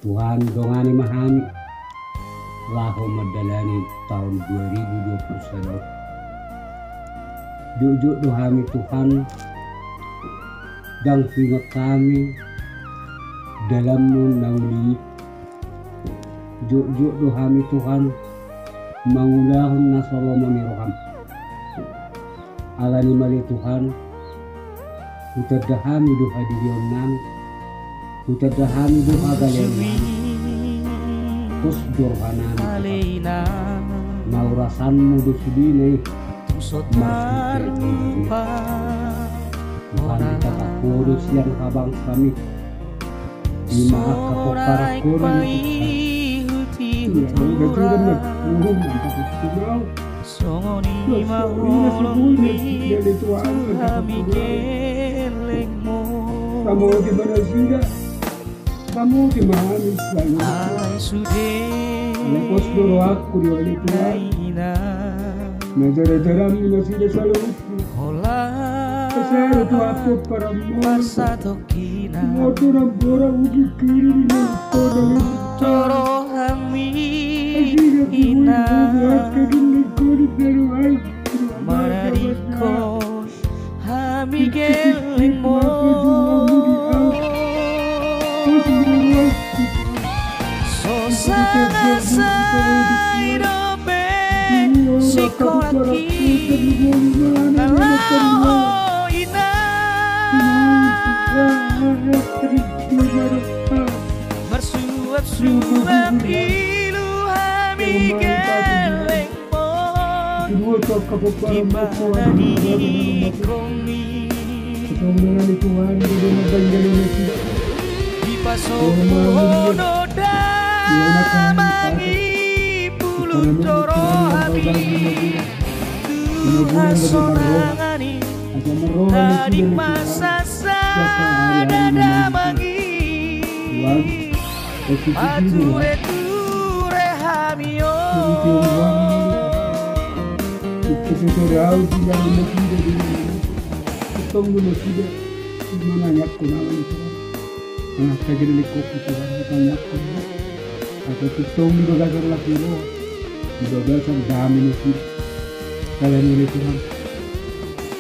Tuhan dongani mahami laho madalani tahun 2021. Jujur dohami Tuhan dan pingat kami dalammu nauli. Jujur dohami Tuhan mangulahun nasalomoni roham. Alani mali Tuhan utadahami doha dirion nami, utadahami doha galian nami. Terus dorhanami naurasanmu dosudine Tuhan kita tak kurus yang kabang kami lima kapok para kurang kamu di mana sudah kamu di mana selalu lepas dulu aku di wali Tuhan negara-negara ini masih ada selalu saya itu aku para motor orang uji kiri di Toro hami ina Marariko hami geleng mo Sosana sairobe sikolaki Nalao ina Bersuap-suap ilu hami geleng mo Di mana dikomi Di pasoku honoda Mangi bulu toro hami Tuhan sonangani Tadi masa sadada mangi Ature hamio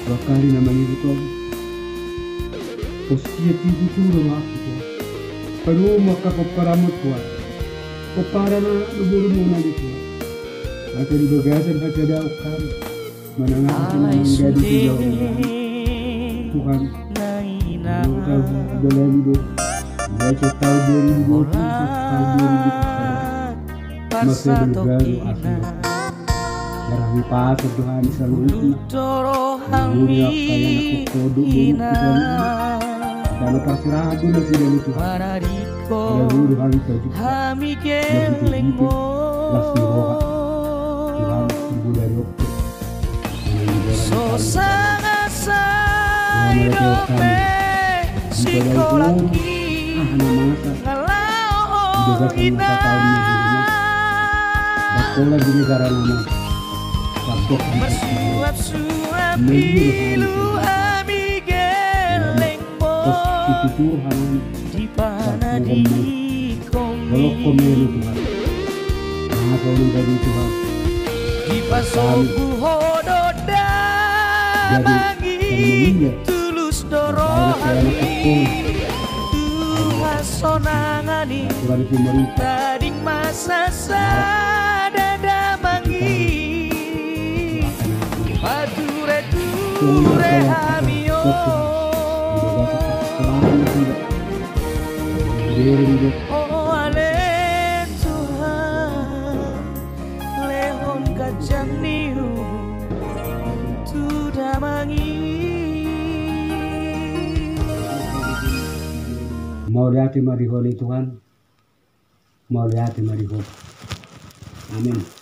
Bakari namanya itu posisi itu rumah aku Paru maka peparamut Tuhan peparana lubur muna di Tuhan atau di bagasan haja daukan menangah menjadi tidak Tuhan tahu boleh hidup baca tahun 2020 tahun 2021 masih berbaru akhir barang pasal Tuhan selalu itu dunia kaya aku kodok dan pasrah dulu sih dari Tuhan. Lalu hari itu hami geleng mo Tuhan ibu dari waktu. Sosana sairobe sikolaki Nalao ina Bakola di negara nama Pasok di Bersuap-suap ilu hami geleng mo itu Tuhan Di mana dikomi kalau komelu Tuhan kalau menjadi Tuhan Di pasoku hododa Mangi tulus dorohani Tuhan sonangani Tadi masa sadada mangi Ature hamio Oh ale Tuhan Lehon kajang niu Tuda mangi mau lihat marihoni Tuhan mau lihat marihoni amin.